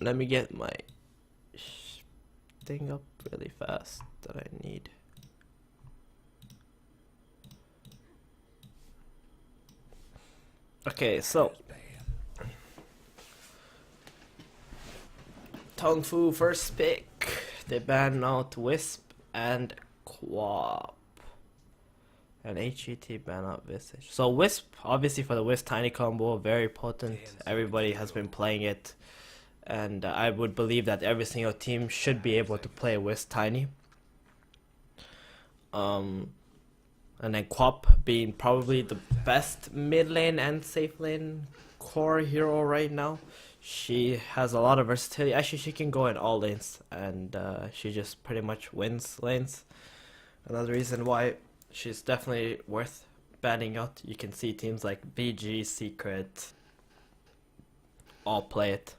Let me get my thing up really fast that I need. Okay, so Tongfu first pick. They ban out Wisp and Quap. And HGT ban out Visage. So Wisp, obviously for the Wisp Tiny combo, very potent. Everybody has been playing it. And I would believe that every single team should be able to play Wisp Tiny. And then Quap being probably the best mid lane and safe lane core hero right now. She has a lot of versatility. Actually, she can go in all lanes, and she just pretty much wins lanes. Another reason why she's definitely worth banning out. You can see teams like BG, Secret, all play it.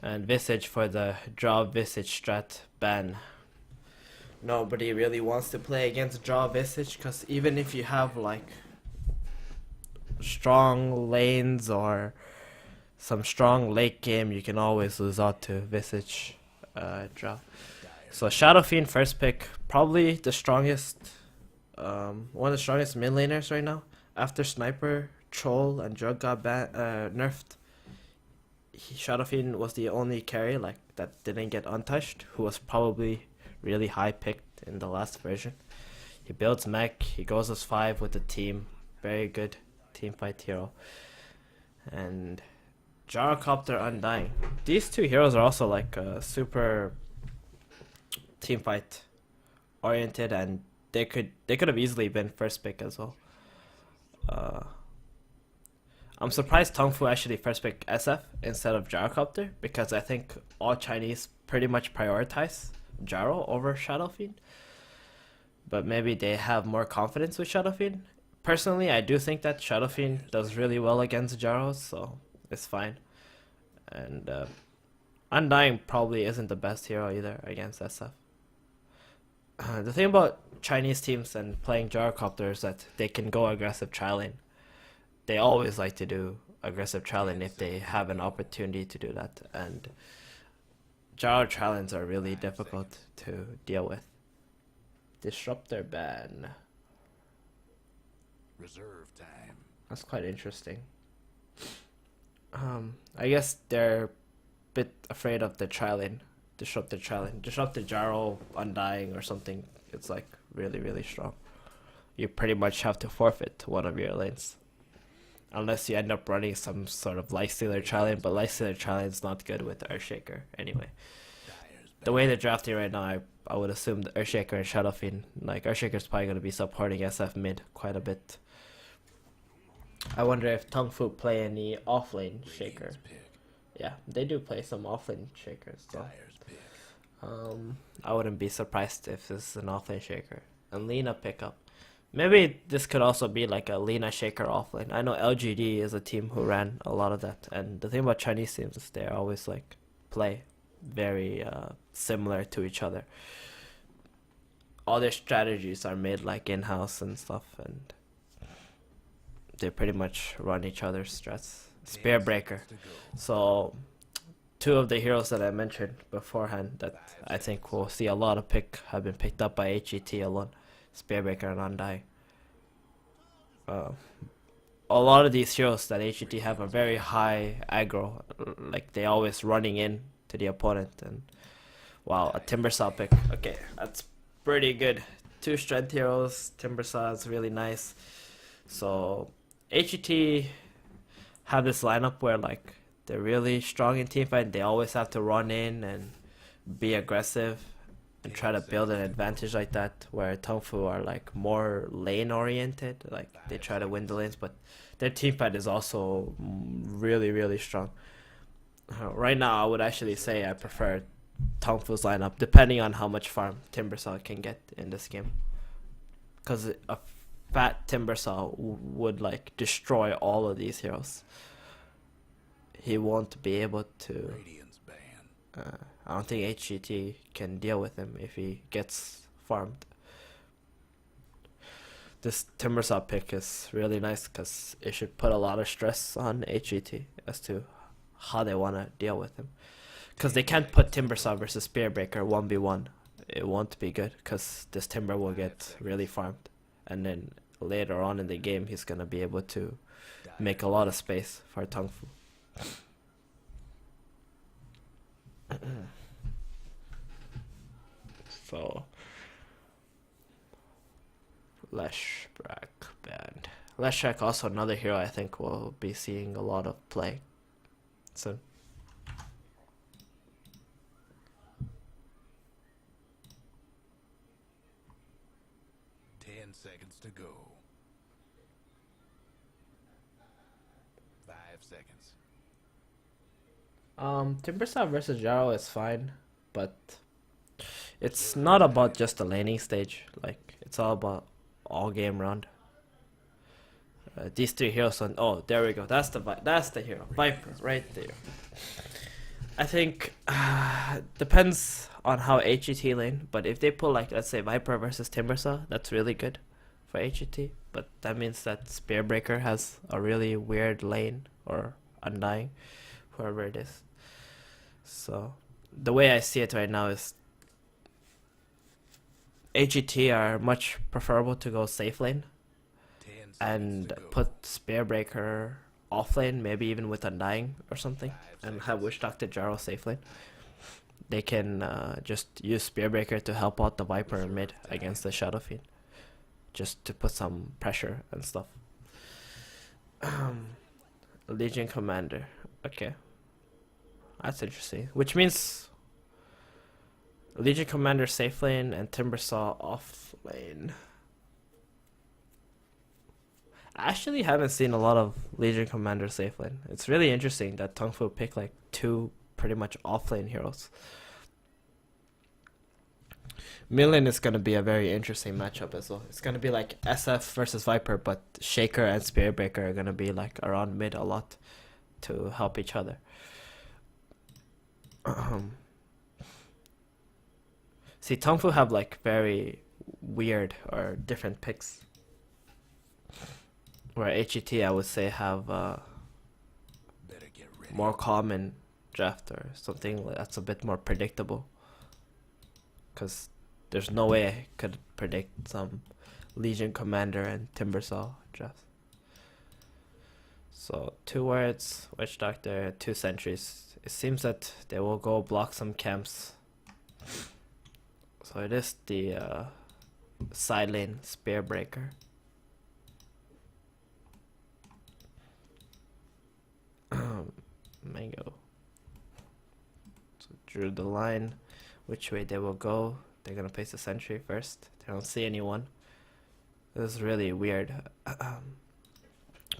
And Visage for the draw Visage strat ban. Nobody really wants to play against draw Visage because even if you have like strong lanes or some strong late game, you can always lose out to Visage draw. So Shadow Fiend first pick, probably the strongest, one of the strongest mid laners right now. After Sniper, Troll, and Jug got nerfed, Shadow Fiend was the only carry like that didn't get untouched, who was probably really high picked in the last version. He builds mech, he goes as 5 with the team, very good team fight hero. And Gyrocopter Undying. These two heroes are also like super team fight oriented, and they could have easily been first pick as well. I'm surprised Tongfu actually first picked SF instead of Gyrocopter, because I think all Chinese pretty much prioritize Gyro over Shadow Fiend. But maybe they have more confidence with Shadow Fiend. Personally, I do think that Shadow Fiend does really well against Gyros, so it's fine. And Undying probably isn't the best hero either against SF. The thing about Chinese teams and playing Gyrocopter is that they can go aggressive tri-lane. They always like to do aggressive tri-lane if they have an opportunity to do that. And Gyro tri-lanes are really difficult to deal with. Disruptor ban. Reserve time. That's quite interesting. I guess they're a bit afraid of the tri-lane. Disruptor tri-lane. Disruptor Gyro Undying or something. It's like really, really strong. You pretty much have to forfeit one of your lanes. Unless you end up running some sort of Lifestealer tri-lane, but Lifestealer tri-lane is not good with Earthshaker anyway. The way they're drafting right now, I would assume the Earthshaker and Shadow Fiend. Like, Earthshaker's probably going to be supporting SF mid quite a bit. I wonder if Tongfu play any offlane Shaker. Yeah, they do play some offlane Shakers, so I wouldn't be surprised if this is an offlane Shaker. And Lina pickup. Maybe this could also be like a Lina Shaker offlane. I know LGD is a team who ran a lot of that. And the thing about Chinese teams is they always like play very similar to each other. All their strategies are made like in-house and stuff, and they pretty much run each other's strats. Spearbreaker. So 2 of the heroes that I mentioned beforehand that I think we'll see a lot of have been picked up by HGT alone. Spearbreaker and Undying. A lot of these heroes that HGT have are very high aggro, like they always running in to the opponent. And wow, a Timbersaw pick. Okay, that's pretty good. 2 strength heroes. Timbersaw is really nice. So HGT have this lineup where like they're really strong in teamfight. They always have to run in and be aggressive and try to build an advantage like that, where Tongfu are like more lane oriented, like they try to win the lanes, but their teamfight is also really, really strong. Right now, I would actually say I prefer Tongfu's lineup, depending on how much farm Timbersaw can get in this game. Because a fat Timbersaw would like destroy all of these heroes. He won't be able to. I don't think HGT can deal with him if he gets farmed. This Timbersaw pick is really nice because it should put a lot of stress on HGT as to how they want to deal with him. Because they can't put Timbersaw versus Spearbreaker 1v1. It won't be good because this Timber will get really farmed. And then later on in the game, he's going to be able to make a lot of space for Tongfu. So, Leshbrak band. Leshbrak also another hero I think will be seeing a lot of play soon. Seconds to go. 5 seconds. Timbersaw versus Jaro is fine, but it's not about just the laning stage. Like, it's all about all game round. These three heroes on. Oh, there we go. That's the hero. Viper, right there. I think depends on how HGT lane, but if they pull like, let's say Viper versus Timbersaw, that's really good for HGT. But that means that Spearbreaker has a really weird lane, or Undying, whoever it is. So the way I see it right now is HGT are much preferable to go safe lane and put Spearbreaker off lane, maybe even with Undying or something, and have Witch Doctor Jaro safe lane. They can just use Spearbreaker to help out the Viper mid against the Shadow Fiend, just to put some pressure and stuff. Legion Commander, okay, that's interesting. Which means Legion Commander safe lane and Timbersaw off lane. I actually haven't seen a lot of Legion Commander safe lane. It's really interesting that Tongfu picked like two pretty much offlane heroes. Mid lane is going to be a very interesting matchup as well. It's going to be like SF versus Viper, but Shaker and Spearbreaker are going to be like around mid a lot to help each other. See, Tongfu have like very weird or different picks. Where HGT, I would say, have more common draft or something that's a bit more predictable. Because there's no way I could predict some Legion Commander and Timbersaw draft. So 2 words, Witch Doctor, 2 sentries. It seems that they will go block some camps. So it is the side lane Spearbreaker. Mango. So drew the line, which way they will go. They're gonna place a sentry first. They don't see anyone. This is really weird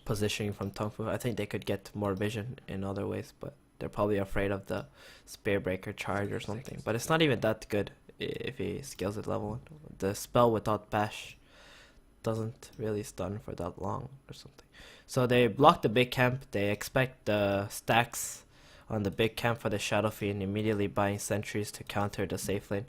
positioning from Tongfu. I think they could get more vision in other ways, but they're probably afraid of the Spearbreaker charge or something. But it's not even that good if he scales at level 1. The spell without bash doesn't really stun for that long or something. So they block the big camp. They expect the stacks on the big camp for the Shadow Fiend, immediately buying sentries to counter the safe lane.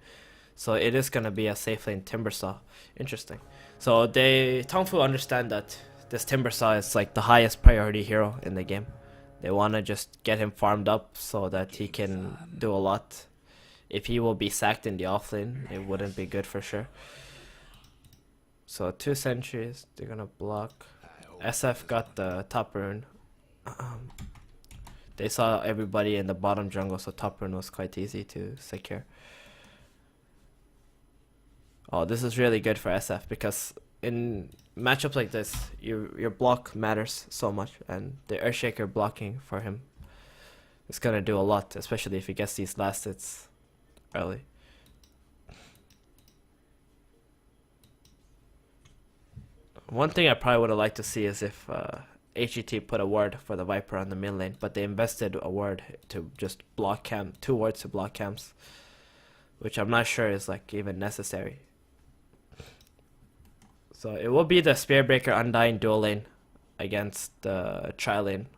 So it is gonna be a safe lane Timbersaw. Interesting. So Tongfu understand that this Timbersaw is like the highest priority hero in the game. They wanna just get him farmed up so that he can do a lot. If he will be sacked in the offlane, it wouldn't be good for sure. So 2 sentries, they're gonna block. SF got the top rune. They saw everybody in the bottom jungle, so top rune was quite easy to secure. Oh, this is really good for SF because in matchups like this, your block matters so much, and the Earthshaker blocking for him is gonna do a lot, especially if he gets these last hits early. One thing I probably would have liked to see is if HGT put a ward for the Viper on the mid lane, but they invested a ward to just block camp, 2 wards to block camps, which I'm not sure is like even necessary. So it will be the Spearbreaker Undying dual lane against the tri lane.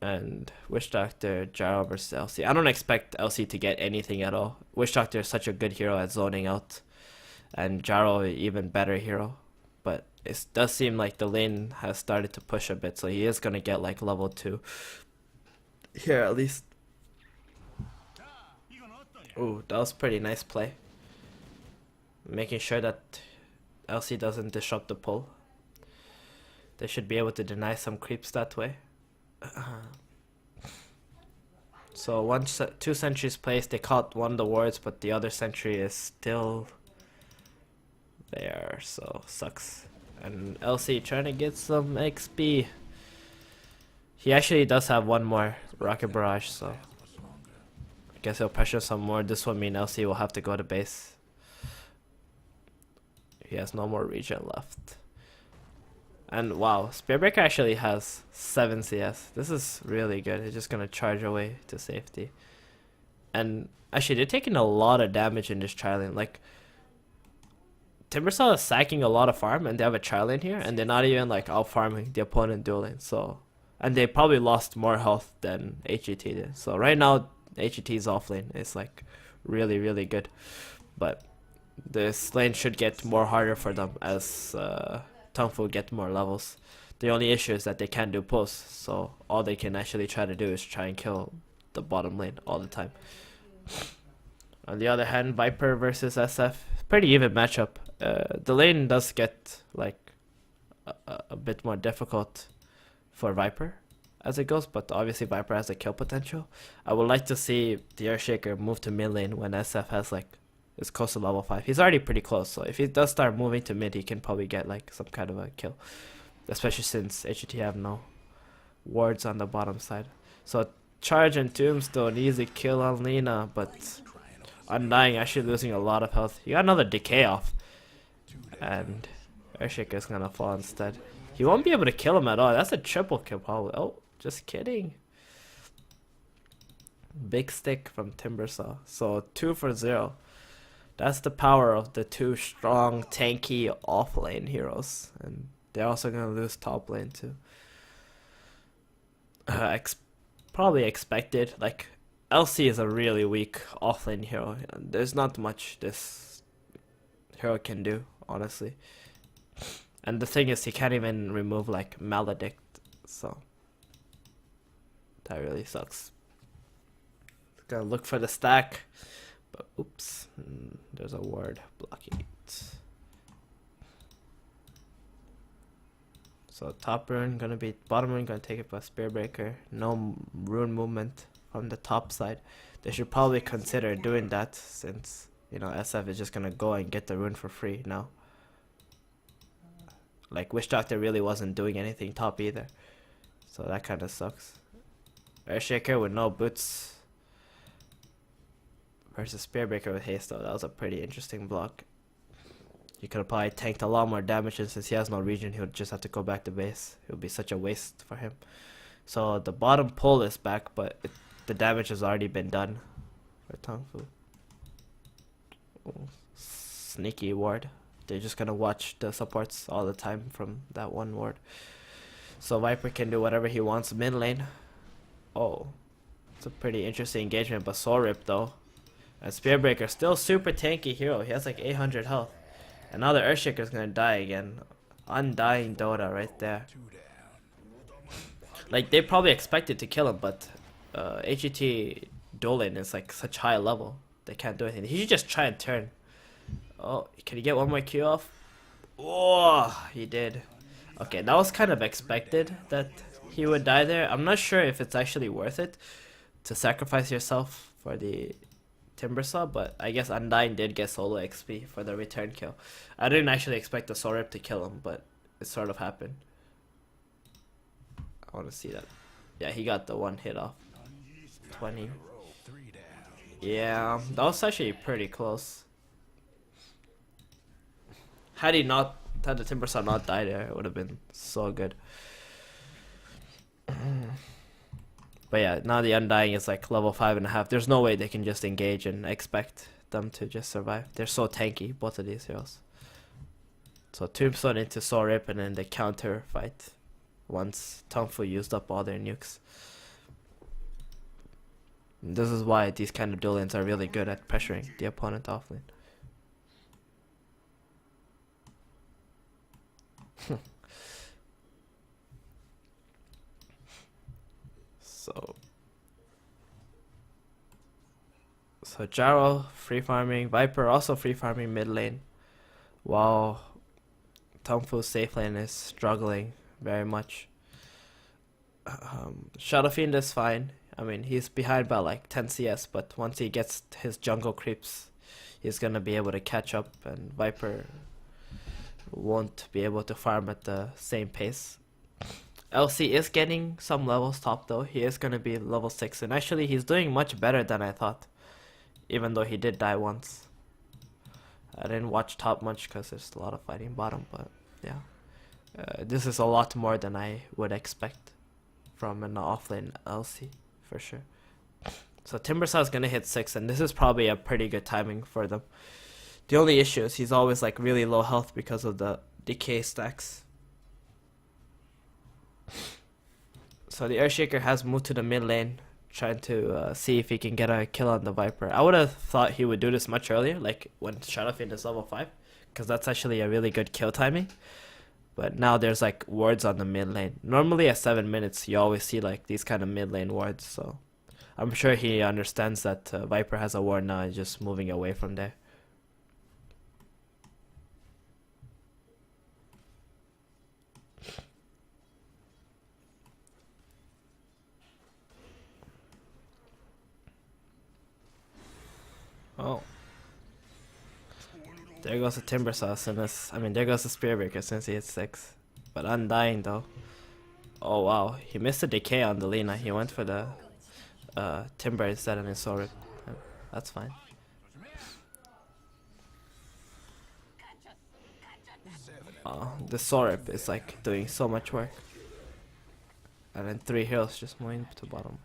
And Witch Doctor, Jaro versus LC. I don't expect LC to get anything at all. Witch Doctor is such a good hero at zoning out, and Jaro even better hero. But it does seem like the lane has started to push a bit, so he is gonna get like level 2 here at least. Ooh, that was pretty nice play. Making sure that LC doesn't disrupt the pull. They should be able to deny some creeps that way. So two sentries placed, they caught one of the wards, but the other sentry is still there, so sucks. And LC trying to get some XP. He actually does have one more rocket barrage, so I guess he'll pressure some more. This one mean LC will have to go to base. He has no more regen left. And wow, Spearbreaker actually has 7 CS. This is really good. He's just gonna charge away to safety. And actually, they're taking a lot of damage in this tri-lane. Like, Timbersaw is sacking a lot of farm, and they have a tri-lane here, and they're not even like out farming the opponent dual lane. So, and they probably lost more health than HGT did. So right now, HGT's off lane is like really, really good. But this lane should get more harder for them as Tongfu get more levels. The only issue is that they can't do pulls, so all they can actually try to do is try and kill the bottom lane all the time. On the other hand, Viper versus SF, pretty even matchup. The lane does get like a bit more difficult for Viper as it goes, but obviously Viper has a kill potential. I would like to see the Earthshaker move to mid lane when SF has like is close to level 5. He's already pretty close, so if he does start moving to mid, he can probably get like some kind of a kill. Especially since HGT have no wards on the bottom side. So Charge and Tombstone, easy kill on Lina, but Undying actually losing a lot of health. He got another decay off. And Earthshaker's gonna fall instead. He won't be able to kill him at all. That's a triple kill probably. Oh, just kidding. Big stick from Timbersaw. So 2 for 0. That's the power of the two strong, tanky off-lane heroes. And they're also going to lose top lane too. Probably expected. Like, LC is a really weak off-lane hero. There's not much this hero can do, honestly. And the thing is, he can't even remove, like, Maledict. So, that really sucks. Gotta look for the stack. But oops, there's a word blocking it. So top rune gonna be bottom rune gonna take it by Spearbreaker. No rune movement from the top side. They should probably consider doing that since you know SF is just gonna go and get the rune for free now. Like Witch Doctor really wasn't doing anything top either, so that kind of sucks. Earthshaker with no boots versus Spearbreaker with haste though. That was a pretty interesting block. He could have probably tanked a lot more damage, and since he has no regen, he would just have to go back to base. It would be such a waste for him. So the bottom pull is back, but the damage has already been done for Tongfu. Sneaky ward. They're just gonna watch the supports all the time from that one ward. So Viper can do whatever he wants mid lane. Oh, it's a pretty interesting engagement, but Soul Rip though. And Spearbreaker still super tanky hero. He has like 800 health. And now the Earthshaker's gonna die again. Undying Dota right there. Like they probably expected to kill him, but HGT Dolan is like such high level. They can't do anything. He should just try and turn. Oh, can he get one more Q off? Oh, he did. Okay, that was kind of expected that he would die there. I'm not sure if it's actually worth it to sacrifice yourself for the Timbersaw, but I guess Undying did get solo XP for the return kill. I didn't actually expect the Soul Rip to kill him, but it sort of happened. I want to see that. Yeah, he got the one hit off. 20. Yeah, that was actually pretty close. Had the Timbersaw not died there, it would have been so good. But yeah, now the Undying is like level 5.5. There's no way they can just engage and expect them to just survive. They're so tanky, both of these heroes. So Tombstone into Soul Rip and then the counter fight once Tongfu used up all their nukes. And this is why these kind of duel lanes are really good at pressuring the opponent offlane. So Jaro free farming, Viper also free farming mid lane, while Tongfu's safe lane is struggling very much. Shadow Fiend is fine. I mean, he's behind by like 10 CS, but once he gets his jungle creeps, he's gonna be able to catch up, and Viper won't be able to farm at the same pace. LC is getting some levels top though. He is gonna be level 6, and actually he's doing much better than I thought, even though he did die once. I didn't watch top much because there's a lot of fighting bottom, but yeah. This is a lot more than I would expect from an offlane LC, for sure. So Timbersaw is gonna hit 6, and this is probably a pretty good timing for them. The only issue is he's always like really low health because of the decay stacks. So the Earthshaker has moved to the mid lane, trying to see if he can get a kill on the Viper. I would have thought he would do this much earlier, like when Shadowfiend is level 5, because that's actually a really good kill timing. But now there's like wards on the mid lane. Normally at 7 minutes you always see like these kind of mid lane wards, so I'm sure he understands that Viper has a ward now and just moving away from there. Oh. There goes the Timbersaw, and this, I mean, there goes the Spearbreaker since he hit 6. But Undying though. Oh wow, he missed the decay on the Lina. He went for the Timber instead and his Soul Rip. That's fine. The Soul Rip is like doing so much work. And then 3 heroes just moving to bottom.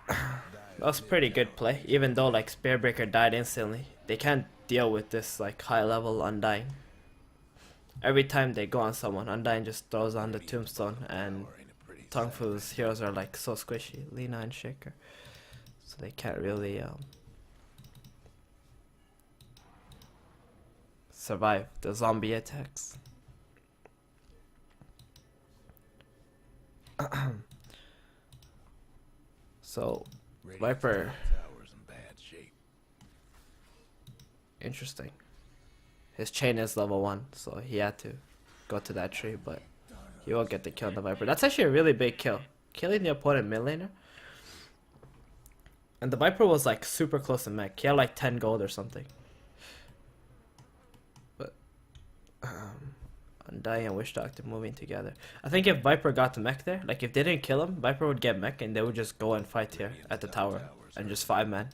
That was pretty good play, even though like Spearbreaker died instantly. They can't deal with this like high level Undying. Every time they go on someone, Undying just throws on the tombstone, and Tongfu's heroes are like so squishy, Lina and Shaker. So they can't really survive the zombie attacks. So Viper, interesting. His chain is level 1, so he had to go to that tree, but he won't get the kill on the Viper. That's actually a really big kill, killing the opponent mid laner. And the Viper was like super close to mech. He had like 10 gold or something. But Undying and Wish Doctor moving together. I think if Viper got the mech there, like if they didn't kill him, Viper would get mech and they would just go and fight here at the tower and just 5-man.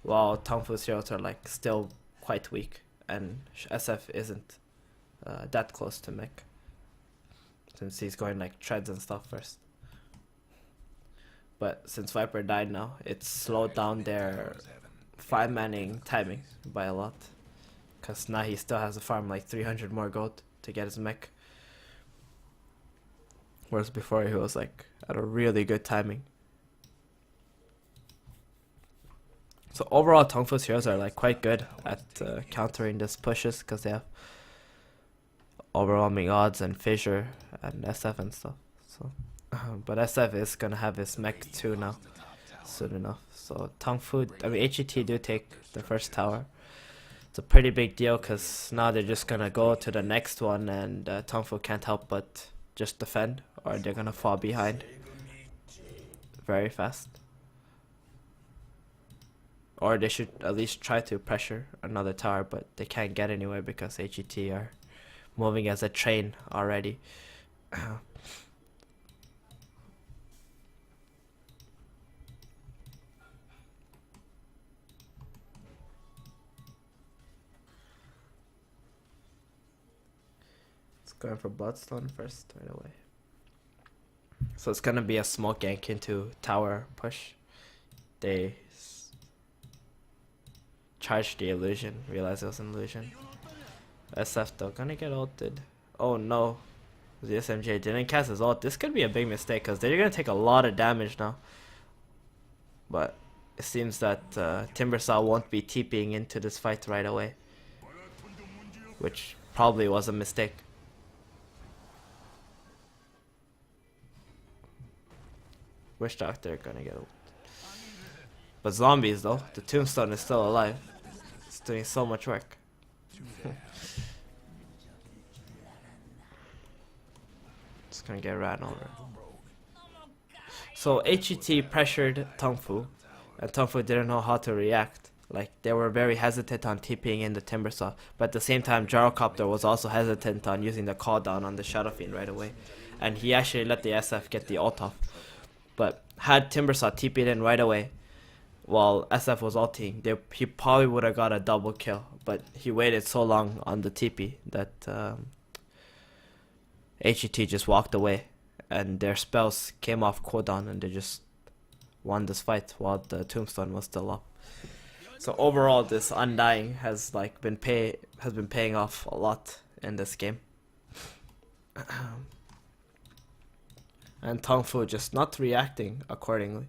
While Tongfu's heroes are like still quite weak, and SF isn't that close to mech, since he's going like treads and stuff first. But since Viper died now, it's slowed down their 5-manning timing by a lot, because now he still has to farm like 300 more gold to get his mech, whereas before he was like at a really good timing. So overall, Tongfu's heroes are like quite good at countering these pushes, because they have overwhelming odds and fissure and SF and stuff. So, but SF is gonna have his mech too now, soon enough. So Tongfu, I mean HGT do take the first tower. It's a pretty big deal, because now they're just gonna go to the next one, and Tongfu can't help but just defend, or they're gonna fall behind very fast. Or they should at least try to pressure another tower, but they can't get anywhere because HGT are moving as a train already. It's going for Bloodstone first right away. So it's gonna be a small gank into tower push. They charged the illusion, realized it was an illusion. SF though, gonna get ulted. Oh no, the SMJ didn't cast his ult. This could be a big mistake, because they're gonna take a lot of damage now. But it seems that Timbersaw won't be TPing into this fight right away, which probably was a mistake. Witch Doctor gonna get ult. But zombies though, the tombstone is still alive. It's doing so much work. It's gonna get ran over. So HGT pressured Tongfu, and Tongfu didn't know how to react. Like, they were very hesitant on TPing in the Timbersaw, but at the same time Gyrocopter was also hesitant on using the call down on the Shadow Fiend right away, and he actually let the SF get the ult off. But had Timbersaw TP'd in right away while SF was ulting, he probably would have got a double kill, but he waited so long on the TP that HGT just walked away, and their spells came off cooldown, and they just won this fight while the tombstone was still up. So overall, this Undying has been paying off a lot in this game. And Tongfu just not reacting accordingly.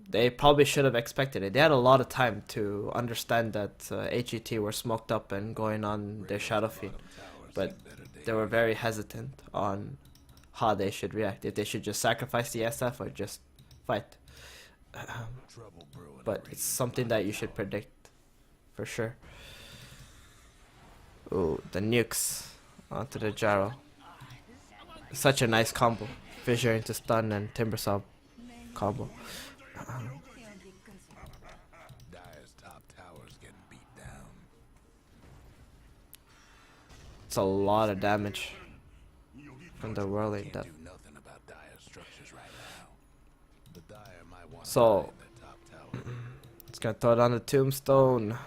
They probably should have expected it. They had a lot of time to understand that HGT were smoked up and going on their Shadow Fiend, but they were very hesitant on how they should react. If they should just sacrifice the SF or just fight. But it's something that you should predict for sure. Ooh, the nukes onto the Gyro. Such a nice combo. Fissure into stun and Timbersaw combo. Dire's top tower's getting beat down. It's a lot of damage from the whirling Can't death. do nothing about Dire's structures right now. The Dire might want So- to find their top tower. It's gonna throw down the tombstone.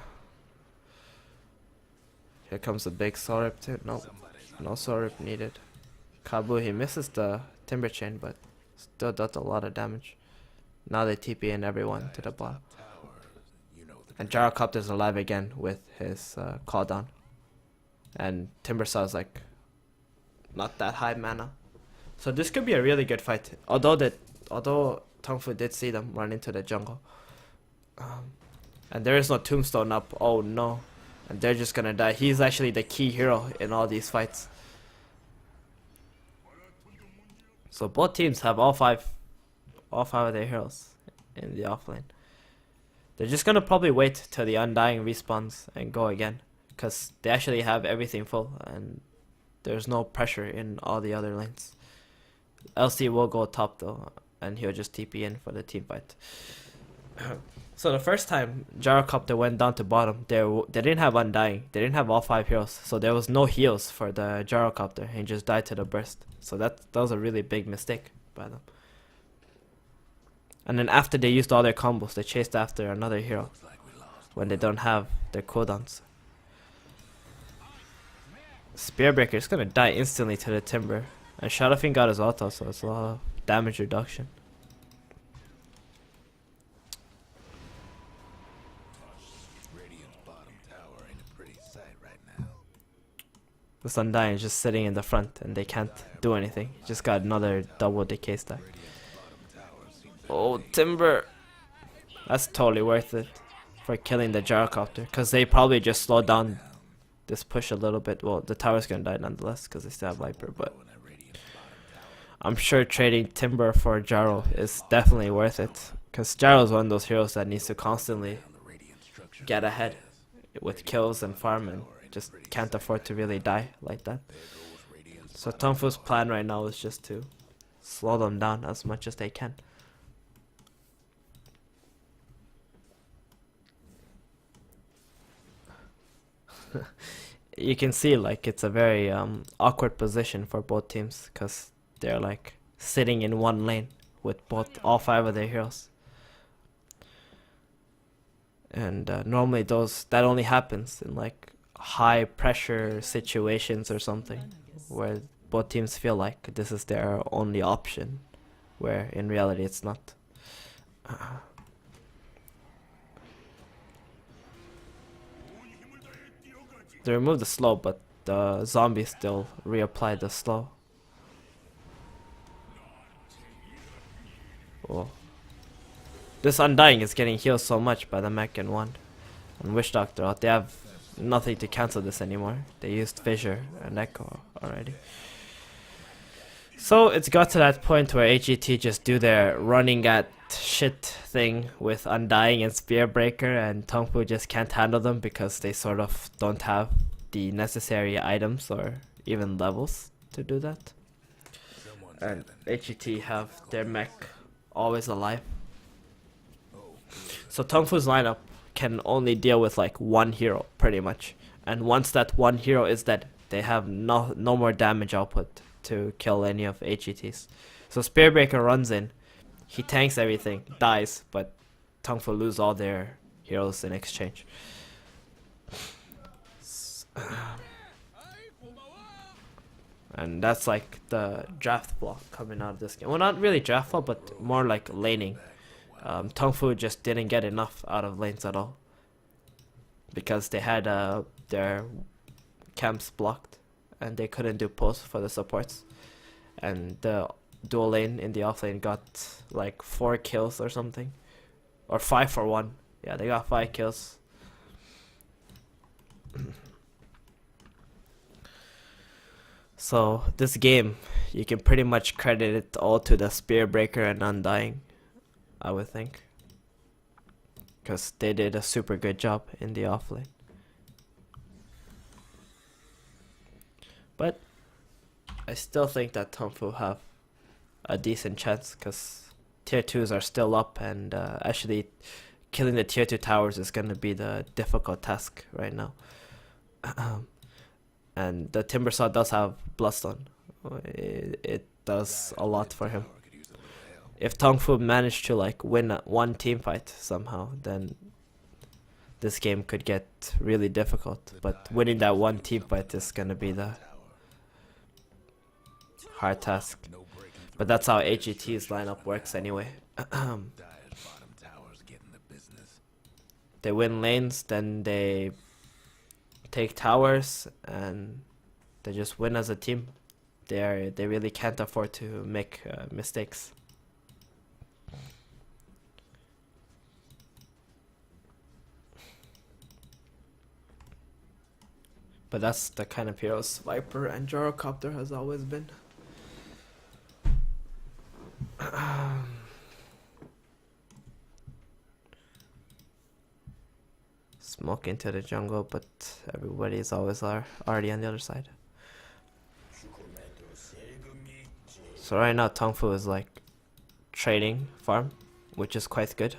Here comes the big soul rip too. No, no soul rip needed. Kabu, he misses the timber chain, but still does a lot of damage. Now they TP in everyone to the bottom. Towers, you know the And Gyrocopter's alive again with his call down. And Timbersaw's like not that high mana. So this could be a really good fight. Although Tongfu did see them run into the jungle. And there is no tombstone up. Oh no. And they're just gonna die. He's actually the key hero in all these fights. So both teams have all five of their heroes in the offlane. They're just gonna probably wait till the Undying respawns and go again, cause they actually have everything full and there's no pressure in all the other lanes. LC will go top though, and he'll just TP in for the team fight. So the first time Gyrocopter went down to bottom, they didn't have Undying. They didn't have all 5 heroes, so there was no heals for the Gyrocopter. He just died to the burst. So that was a really big mistake by them. And then after they used all their combos, they chased after another hero when they don't have their cooldowns. Spearbreaker is gonna die instantly to the Timber, and Shadow Fiend got his auto, so it's a lot of damage reduction. Radiant's bottom tower ain't a pretty sight right now. This Undying is just sitting in the front, and they can't do anything. Just got another double decay stack. Oh, Timber! That's totally worth it for killing the Gyrocopter, because they probably just slowed down this push a little bit. Well, the tower's gonna die nonetheless because they still have Viper, but I'm sure trading Timber for Gyro is definitely worth it, because Gyro is one of those heroes that needs to constantly get ahead with kills and farm, and just can't afford to really die like that. So Tongfu's plan right now is just to slow them down as much as they can. You can see like it's a very awkward position for both teams, because they're like sitting in one lane with all 5 of their heroes. And normally that only happens in like high pressure situations or something, where both teams feel like this is their only option, where in reality it's not. They removed the slow, but the zombies still reapplied the slow. Oh. This Undying is getting healed so much by the mech and wand. And Witch Doctor out. They have nothing to cancel this anymore. They used Fissure and Echo already. So it's got to that point where HGT just do their running at shit thing with Undying and Spearbreaker, and Tongfu just can't handle them because they sort of don't have the necessary items or even levels to do that. Someone's And having HGT have their mech always alive. So Tongfu's lineup can only deal with like one hero pretty much. And once that one hero is dead, they have no more damage output to kill any of HGTs. So Spearbreaker runs in, he tanks everything, dies, but Tongfu lose all their heroes in exchange. And that's like the draft flaw coming out of this game. Well, not really draft flaw, but more like laning. Tongfu just didn't get enough out of lanes at all because they had their camps blocked and they couldn't do pulls for the supports. And the dual lane in the offlane got like 4 kills or something, or 5 for 1. Yeah, they got 5 kills. So this game, you can pretty much credit it all to the Spearbreaker and Undying, I would think, because they did a super good job in the offlane. But I still think that Tongfu have a decent chance because tier 2s are still up, and actually killing the tier 2 towers is going to be the difficult task right now. And the Timbersaw does have Bloodstone. It does a lot for him. If Tongfu managed to like win one team fight somehow, then this game could get really difficult. But winning that one team fight is gonna be the hard task. But that's how HGT's lineup works anyway. They win lanes, then they take towers, and they just win as a team. They really can't afford to make mistakes. But that's the kind of heroes Viper and Gyrocopter has always been. Smoke into the jungle, but everybody is always already on the other side. So right now Tongfu is like trading farm, which is quite good,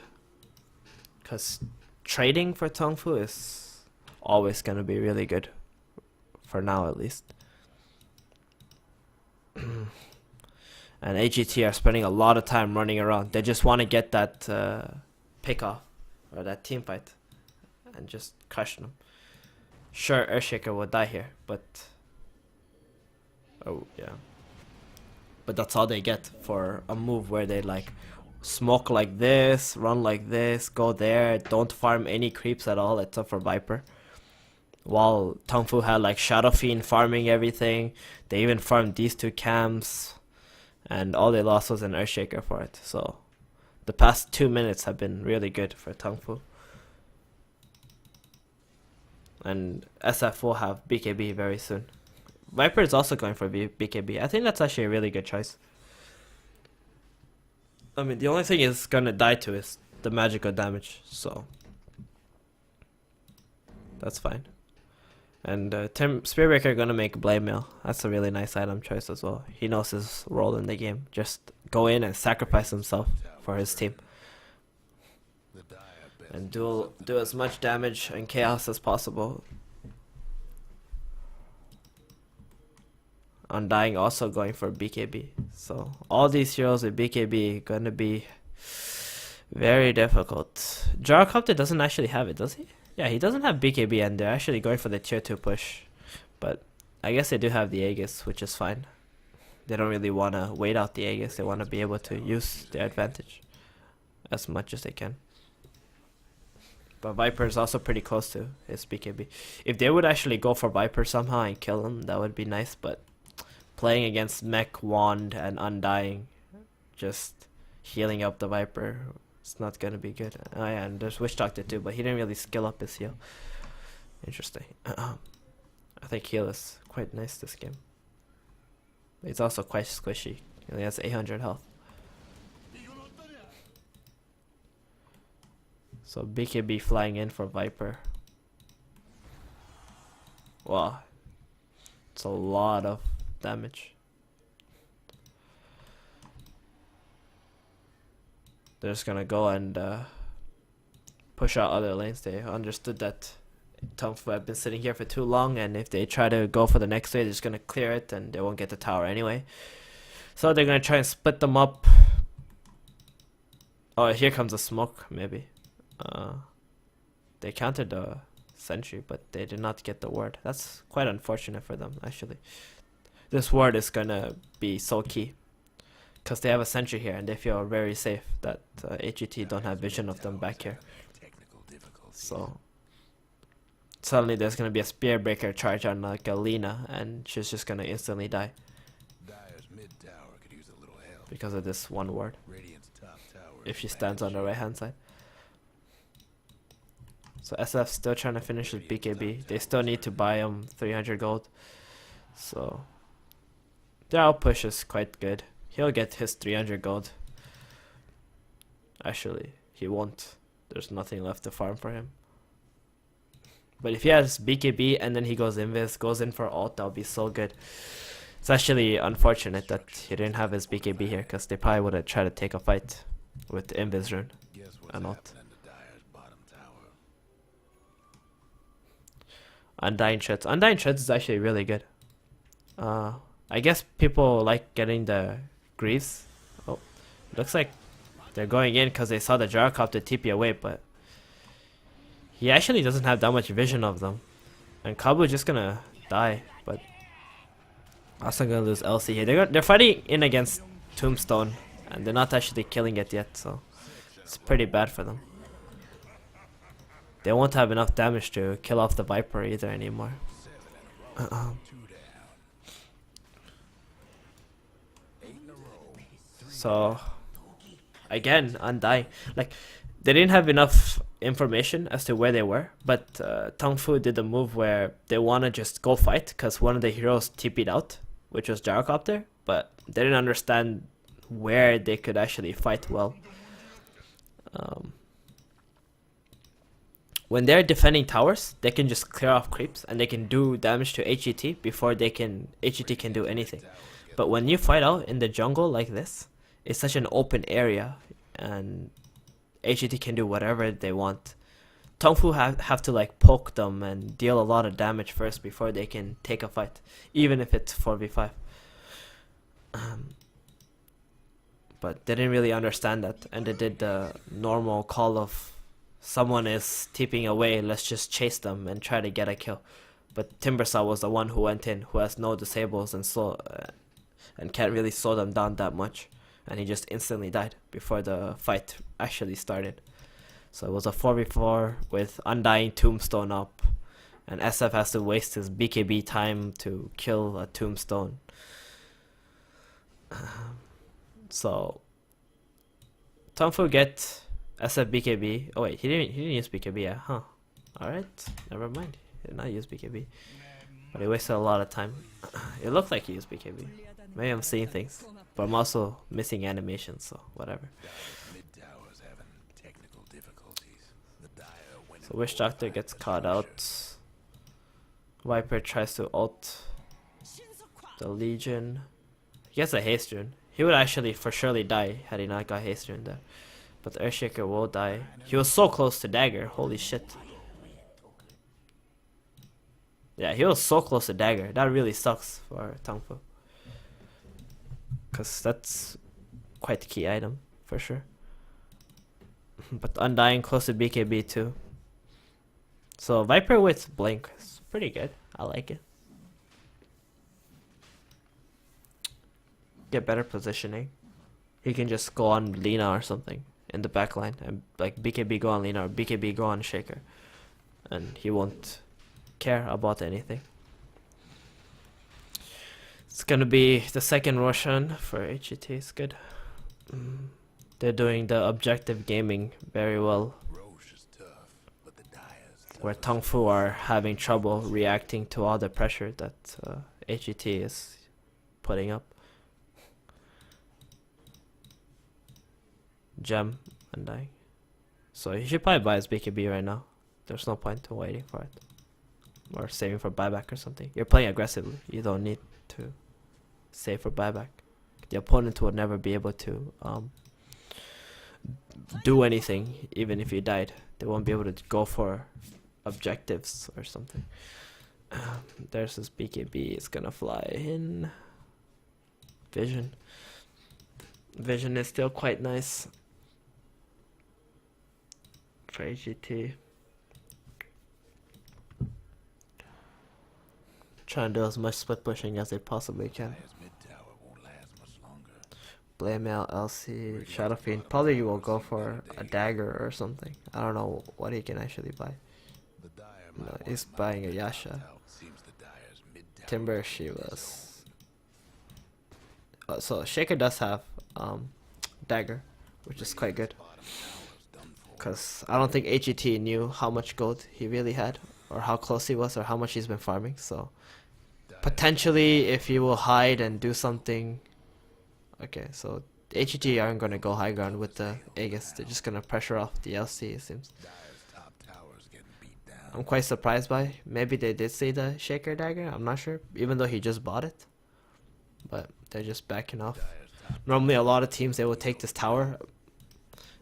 because trading for Tongfu is always gonna be really good, for now at least. And HGT are spending a lot of time running around. They just want to get that pick off or that team fight and just crush them. Sure, Earthshaker will die here, but oh yeah. But that's all they get for a move where they like smoke like this, run like this, go there, don't farm any creeps at all except for Viper. While Tongfu had like Shadow Fiend farming everything, they even farmed these 2 camps, and all they lost was an Earthshaker for it. So the past 2 minutes have been really good for Tongfu. And SF will have BKB very soon. Viper is also going for BKB. I think that's actually a really good choice. I mean, the only thing it's gonna die to is the magical damage, so that's fine. And Spearbreaker gonna make Blade Mail. That's a really nice item choice as well. He knows his role in the game. Just go in and sacrifice himself for his team. And do as much damage and chaos as possible. Undying also going for BKB. So all these heroes with BKB gonna be very difficult. Gyrocopter doesn't actually have it, does he? Yeah, he doesn't have BKB, and they're actually going for the tier 2 push. But I guess they do have the Aegis, which is fine. They don't really want to wait out the Aegis. They want to be able to use their advantage as much as they can. But Viper is also pretty close to his BKB. If they would actually go for Viper somehow and kill him, that would be nice. But playing against Mech, Wand, and Undying, just healing up the Viper, it's not gonna be good. Oh yeah, and there's Witch Doctor too, but he didn't really skill up his heal. Interesting. I think heal is quite nice this game. He's also quite squishy. He only has 800 health. So BKB flying in for Viper. Wow. It's a lot of damage. They're just gonna go and push out other lanes. They understood that Tongfu had been sitting here for too long, and if they try to go for the next wave, they're just gonna clear it and they won't get the tower anyway. So they're gonna try and split them up. Oh, here comes a smoke, maybe. They countered the sentry, but they did not get the ward. That's quite unfortunate for them, actually. This ward is gonna be so key, because they have a sentry here and they feel very safe that HGT don't have vision of them back here. So suddenly there's gonna be a spear breaker charge on like a Lina, and she's just gonna instantly die because of this one ward. If she stands on the right hand side. So SF still trying to finish with BKB. They still need to buy him 300 gold. So their outpush is quite good. He'll get his 300 gold. Actually, he won't. There's nothing left to farm for him. But if he has BKB and then he goes invis, goes in for ult, that would be so good. It's actually unfortunate that he didn't have his BKB here, because they probably would have tried to take a fight with the invis rune and ult. Undying Treads. Undying Treads is actually really good. I guess people like getting the Greaves. Oh, looks like they're going in because they saw the gyrocopter TP away, but he actually doesn't have that much vision of them. And Kabu's just gonna die, but also gonna lose LC here. They're fighting in against Tombstone, and they're not actually killing it yet, so it's pretty bad for them. They won't have enough damage to kill off the Viper either anymore. So again, Undying. Like, they didn't have enough information as to where they were, but Tongfu did the move where they want to just go fight because one of the heroes TP'd out, which was Gyrocopter, but they didn't understand where they could actually fight well. When they're defending towers, they can just clear off creeps and they can do damage to HGT before HGT can do anything. But when you fight out in the jungle like this, it's such an open area and HGT can do whatever they want. Tongfu have to like poke them and deal a lot of damage first before they can take a fight, even if it's 4v5. But they didn't really understand that, and they did the normal call of someone is TPing away, let's just chase them and try to get a kill. But Timbersaw was the one who went in, who has no disables and can't really slow them down that much. And he just instantly died before the fight actually started. So it was a 4v4 with Undying Tombstone up, and SF has to waste his BKB time to kill a Tombstone. So Tongfu get SF BKB. Oh wait, he didn't use BKB, yeah, huh? Alright, never mind. He did not use BKB. But he wasted a lot of time. It looked like he used BKB. Maybe I'm seeing things. But I'm also missing animations, so whatever. So Witch Doctor gets caught out. Viper tries to ult the Legion. He gets a haste rune. He would actually for surely die had he not got haste rune there. But the Earthshaker will die. He was so close to dagger, holy shit. Yeah, he was so close to dagger. That really sucks for Tongfu, because that's quite a key item for sure. But Undying close to BKB too. So Viper with Blink is pretty good. I like it. Get better positioning. He can just go on Lina or something in the back line, and like BKB go on Lina or BKB go on Shaker, and he won't care about anything. It's gonna be the second Roshan for HGT. It's good. They're doing the objective gaming very well, where Tongfu are having trouble reacting to all the pressure that HGT is putting up. gem undying. So he should probably buy his BKB right now. There's no point in waiting for it. Or saving for buyback or something. You're playing aggressively. You don't need to save for buyback. The opponent will never be able to do anything even if you died. They won't be able to go for objectives or something. There's this BKB. It's gonna fly in. Vision. Vision is still quite nice for HGT. Trying to do as much split pushing as they possibly can. Dire's mid tower won't last much longer. Blame Mail, LC, Shadow Fiend. Probably you will go for a dagger or something. I don't know what he can actually buy. The Dire No, might he's want buying a something Yasha. out. Seems the Dire's mid tower Timber is Shivas. So Shaker does have dagger, which is quite good. bottom tower's done for. Because I don't think HGT knew how much gold he really had, or how close he was, or how much he's been farming. So potentially, if he will hide and do something. Okay, so HGT aren't going to go high ground with the Aegis. They're just going to pressure off the LC, it seems. Dire's top tower's getting beat down. I'm quite surprised by. Maybe they did say the Shaker dagger. I'm not sure, even though he just bought it. But they're just backing off. Dire's top Normally, a lot of teams they will take this tower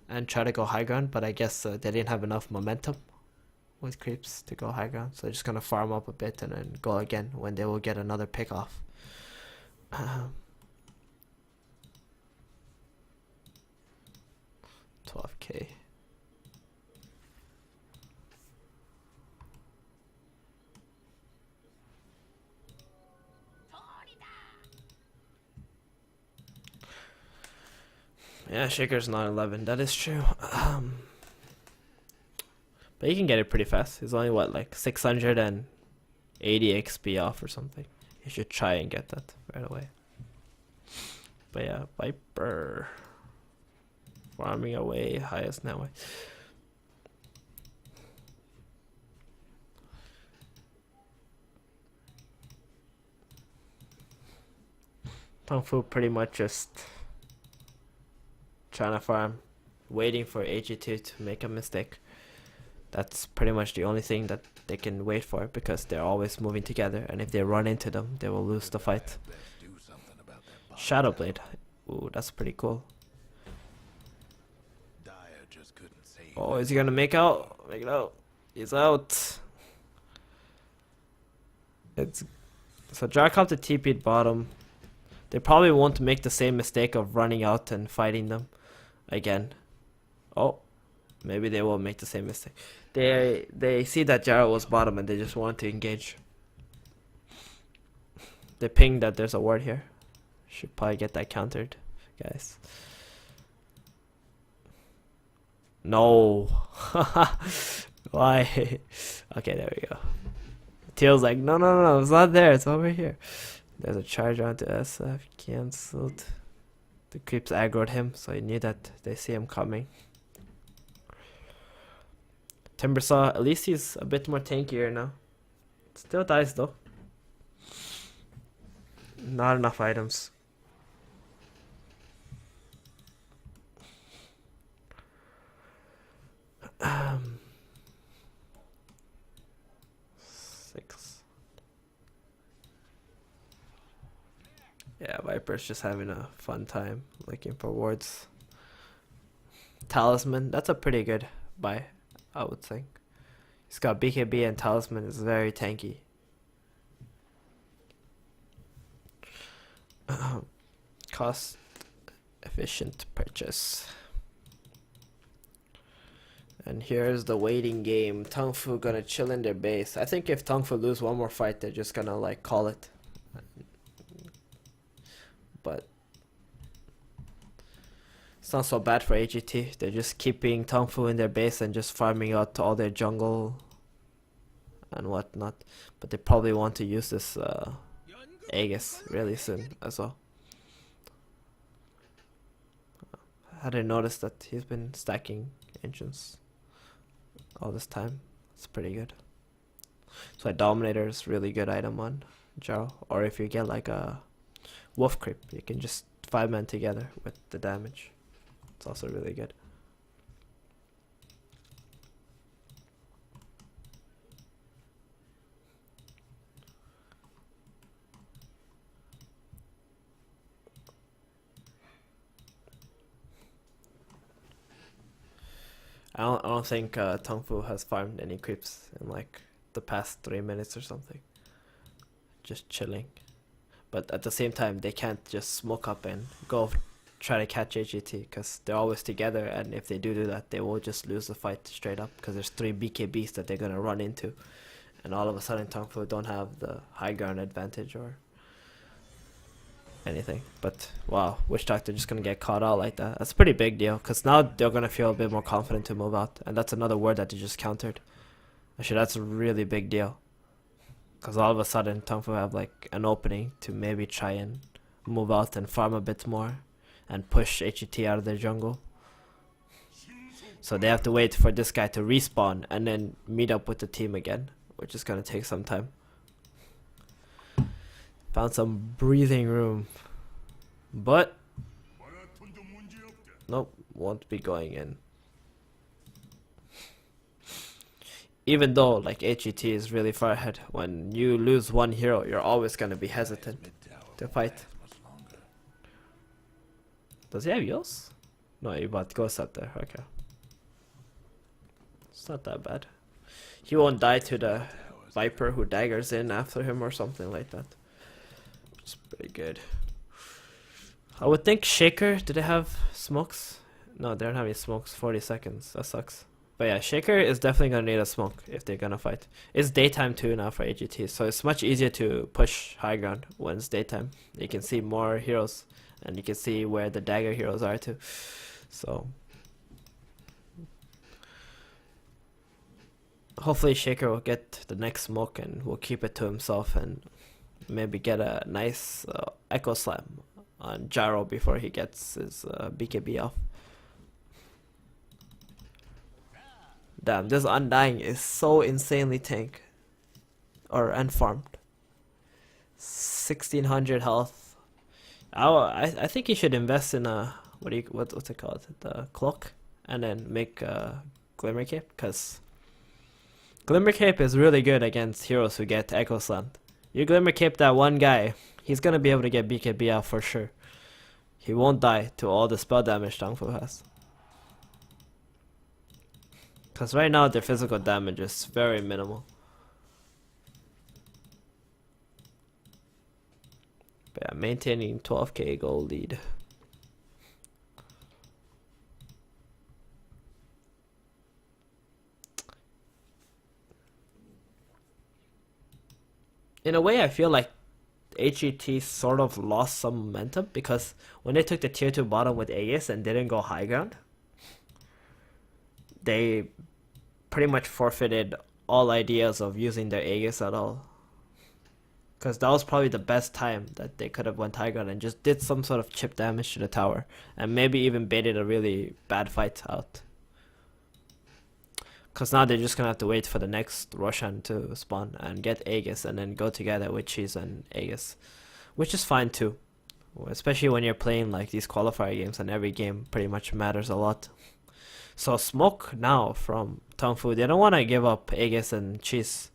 and try to go high ground, but I guess they didn't have enough momentum with creeps to go high ground, so they're just gonna farm up a bit and then go again when they will get another pick off. 12k. Yeah, Shaker's not 11. That is true. But you can get it pretty fast. He's only what, like 680 XP off or something. You should try and get that right away. But yeah, Viper farming away, highest net worth. Tongfu pretty much just trying to farm, waiting for HGT to make a mistake. That's pretty much the only thing that they can wait for, because they're always moving together, and if they run into them, they will lose the fight. best do something about that bottom Shadow Blade. Ooh, that's pretty cool. Dire just couldn't save. Oh, is he gonna make out? Make it out. He's out. It's so Jarkop to TP'd bottom. They probably won't make the same mistake of running out and fighting them again. Oh, maybe they will make the same mistake. They see that Jaro was bottom and they just want to engage. They ping that there's a ward here. Should probably get that countered, guys. No. Why? Okay, there we go. Teal's like, no, it's not there. It's over here. There's a charge onto SF. Cancelled. The creeps aggroed him, so he knew that they see him coming. Timbersaw, at least he's a bit more tankier now. Still dies though. Not enough items. Six. Yeah, Viper's just having a fun time looking for wards. Talisman, that's a pretty good buy, I would think. He's got BKB and Talisman is very tanky. Cost efficient purchase. And here's the waiting game. Tongfu gonna chill in their base. I think if Tongfu lose one more fight, they're just gonna like call it. But it's not so bad for HGT. They're just keeping Tongfu in their base and just farming out all their jungle and whatnot. But they probably want to use this Aegis really soon as well. I didn't notice that he's been stacking engines all this time. It's pretty good. So a Dominator is really good item on Jaro. Or if you get like a Wolf Creep, you can just 5-man together with the damage. It's also really good. I don't think Tongfu has farmed any creeps in like the past 3 minutes or something. Just chilling. But at the same time, they can't just smoke up and go try to catch HGT because they're always together, and if they do that, they will just lose the fight straight up because there's 3 BKBs that they're gonna run into, and all of a sudden Tongfu don't have the high ground advantage or anything. But wow, Witch Doctor just gonna get caught out like that. That's a pretty big deal because now they're gonna feel a bit more confident to move out, and that's another word that they just countered. Actually, that's a really big deal because all of a sudden Tongfu have like an opening to maybe try and move out and farm a bit more and push HGT out of their jungle. So they have to wait for this guy to respawn and then meet up with the team again, which is gonna take some time. Found some breathing room, but nope, won't be going in. Even though like HGT is really far ahead, when you lose one hero, you're always gonna be hesitant to fight. Does he have heals? No, he bought Ghost out there. Okay, it's not that bad. He won't die to the Viper who daggers in after him or something like that. It's pretty good. I would think Shaker, did they have smokes? No, they don't have any smokes. 40 seconds. That sucks. But yeah, Shaker is definitely gonna need a smoke if they're gonna fight. It's daytime too now for AGT, so it's much easier to push high ground when it's daytime. You can see more heroes, and you can see where the dagger heroes are too. So hopefully Shaker will get the next smoke and will keep it to himself and maybe get a nice Echo Slam on Gyro before he gets his BKB off. Damn, this Undying is so insanely tank and farmed. 1600 health. I think he should invest in a what's it called, the cloak, and then make a Glimmer Cape, because Glimmer Cape is really good against heroes who get Echo Slammed. You Glimmer Cape that one guy, he's gonna be able to get BKB out for sure. He won't die to all the spell damage Tongfu has. Because right now their physical damage is very minimal. But yeah, maintaining 12k gold lead. In a way, I feel like HGT sort of lost some momentum because when they took the tier 2 bottom with Aegis and didn't go high ground, they pretty much forfeited all ideas of using their Aegis at all. Because that was probably the best time that they could have went high ground and just did some sort of chip damage to the tower. And maybe even baited a really bad fight out. Because now they're just going to have to wait for the next Roshan to spawn and get Aegis and then go together with Cheese and Aegis. Which is fine too. Especially when you're playing like these qualifier games and every game pretty much matters a lot. So smoke now from Tongfu. They don't want to give up Aegis and Cheese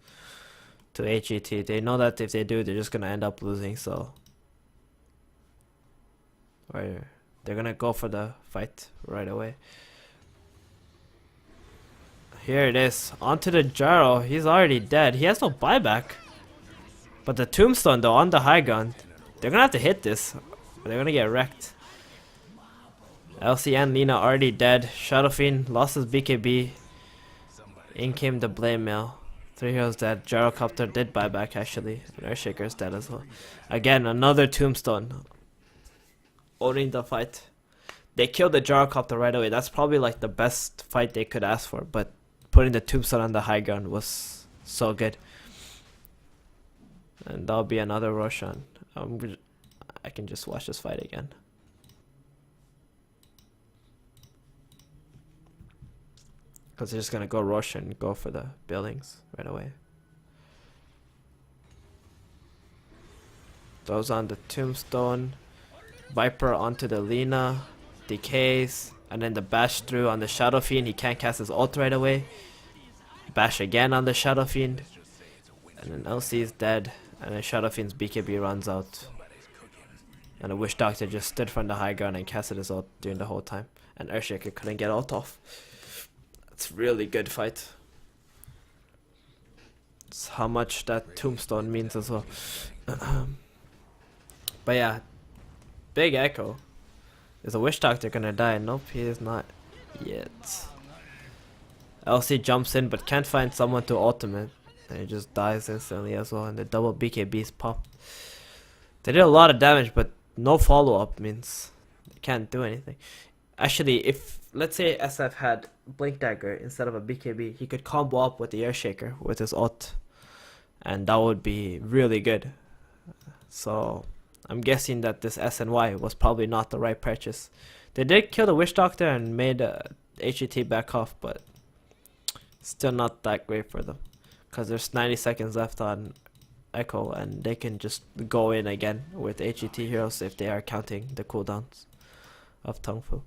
to HGT. They know that if they do, they're just going to end up losing. So they're going to go for the fight right away. Here it is. Onto the Gyro. He's already dead. He has no buyback. But the Tombstone though on the high ground. They're going to have to hit this. Or they're going to get wrecked. LC and Lina already dead. Shadow Fiend lost his BKB. In came the Blame Mail. 3 heroes dead. Gyrocopter did buyback actually. And Earthshaker's dead as well. Again, another Tombstone. Owning the fight. They killed the Gyrocopter right away. That's probably like the best fight they could ask for. But putting the Tombstone on the high ground was so good. And that'll be another Roshan. I can just watch this fight again. Because they're just going to go Roshan and go for the buildings right away. Those on the Tombstone. Viper onto the Lina. decays, and then the bash through on the Shadow Fiend. He can't cast his ult right away. Bash again on the Shadow Fiend, and then LC is dead, and then Shadow Fiend's BKB runs out. And the Wish Doctor just stood from the high ground and casted his ult during the whole time. And Earthshaker couldn't get ult off. It's a really good fight. It's how much that Tombstone means as well. But yeah, big echo. Is a Wish Doctor gonna die? Nope, he is not yet. LC jumps in but can't find someone to ultimate. And he just dies instantly as well. And the double BKBs pop. They did a lot of damage, but no follow-up means they can't do anything. Actually, if let's say SF had Blink Dagger instead of a BKB, he could combo up with the Earthshaker with his ult, and that would be really good. So I'm guessing that this SNY was probably not the right purchase. They did kill the Wish Doctor and made HGT back off, but still not that great for them, because there's 90 seconds left on Echo, and they can just go in again with HGT heroes if they are counting the cooldowns of Tongfu.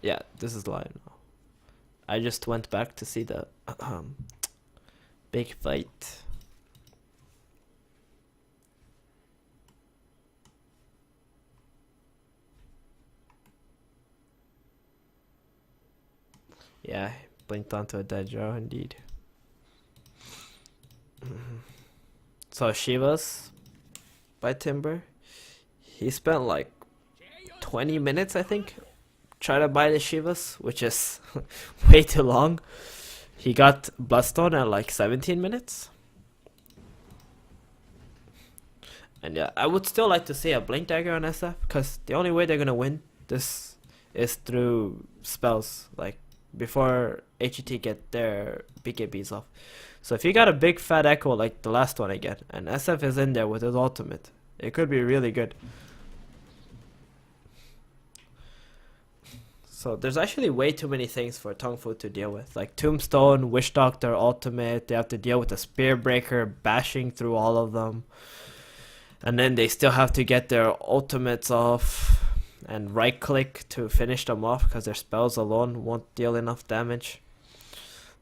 Yeah, this is live now. I just went back to see the big fight. Yeah, blinked onto a dead draw indeed. So Shivas by Timber. He spent like 20 minutes, I think, trying to buy the Shivas, which is way too long. He got Bloodstone at like 17 minutes. And yeah, I would still like to see a Blink Dagger on SF, because the only way they're gonna win this is through spells, like before HGT get their BKBs off. So if you got a big fat echo like the last one again, and SF is in there with his ultimate, it could be really good. So there's actually way too many things for Tongfu to deal with, like Tombstone, Wish Doctor, ultimate. They have to deal with the Spear Breaker bashing through all of them, and then they still have to get their ultimates off and right click to finish them off, because their spells alone won't deal enough damage.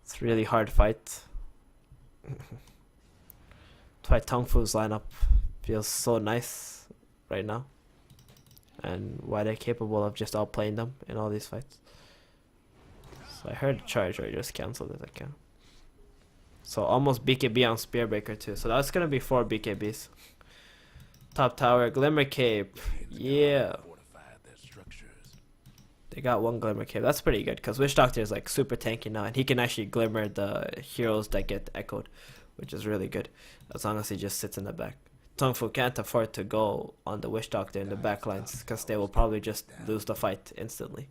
It's a really hard fight. That's why Tongfu's lineup feels so nice right now, and why they're capable of just outplaying them in all these fights. So I heard the charge, I just cancelled it again. So almost BKB on Spearbreaker too. So that's gonna be 4 BKBs. Top tower, Glimmer Cape. Yeah. They got 1 Glimmer Cape. That's pretty good, because Wish Doctor is like super tanky now, and he can actually glimmer the heroes that get echoed, which is really good, as long as he just sits in the back. Tongfu can't afford to go on the Wish Doctor in the back lines, because they will probably just lose the fight instantly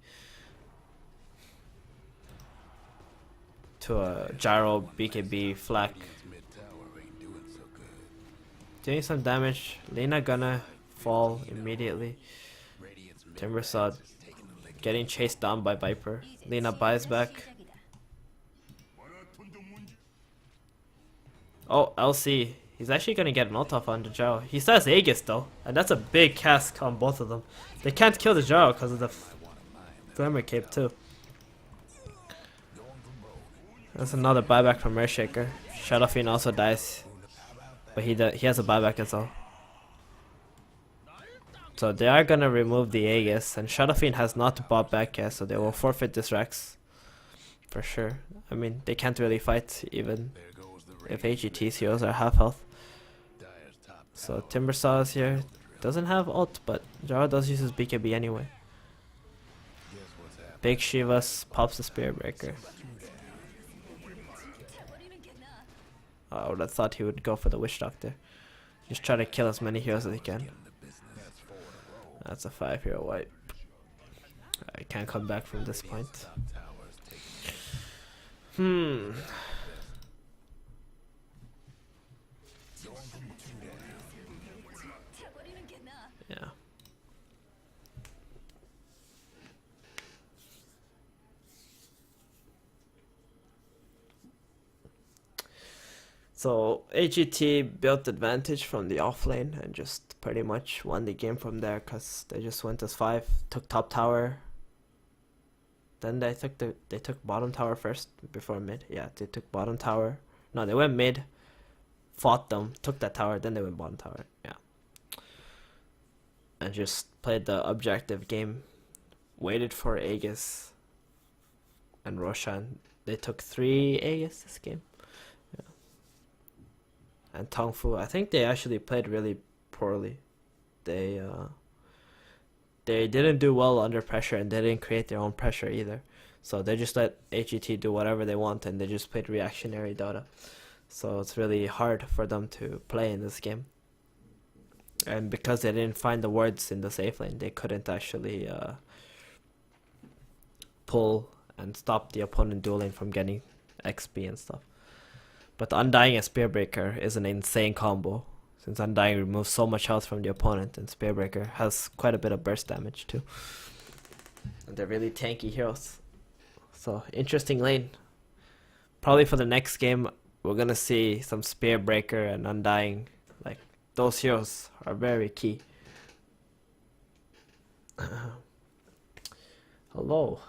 to a Gyro BKB Flak. Doing some damage. Lena gonna fall immediately. Timbersod getting chased down by Viper. Lena buys back. Oh, LC. He's actually gonna get an ult off on the Gyro. He says Aegis though, and that's a big cast on both of them. They can't kill the Gyro because of the Glimmer Cape too. That's another buyback from Earthshaker. Shadow Fiend also dies, but he has a buyback as well. So they are gonna remove the Aegis, and Shadow Fiend has not bought back yet, so they will forfeit this Rex for sure. I mean, they can't really fight even if HGT's heroes are half health. So Timbersaw is here. Doesn't have ult, but Jara does use his BKB anyway. Big Shivas pops the Spear Breaker. I would have thought he would go for the Witch Doctor. Just try to kill as many heroes as he can. That's a 5-hero wipe. I can't come back from this point. Yeah. So HGT built advantage from the offlane and just pretty much won the game from there because they just went as 5, took top tower. Then they took bottom tower first before mid. Yeah, they took bottom tower. No, they went mid, fought them, took that tower, then they went bottom tower. Yeah. And just played the objective game. Waited for Aegis and Roshan. They took 3 Aegis this game. Yeah. And Tongfu, I think they actually played really poorly. They didn't do well under pressure, and they didn't create their own pressure either. So they just let HGT do whatever they want, and they just played reactionary Dota. So it's really hard for them to play in this game. And because they didn't find the wards in the safe lane, they couldn't actually pull and stop the opponent dueling from getting XP and stuff. But the Undying and Spearbreaker is an insane combo, since Undying removes so much health from the opponent, and Spearbreaker has quite a bit of burst damage too. And they're really tanky heroes. So, interesting lane. Probably for the next game, we're gonna see some Spearbreaker and Undying. Like, those heroes are very key. Hello.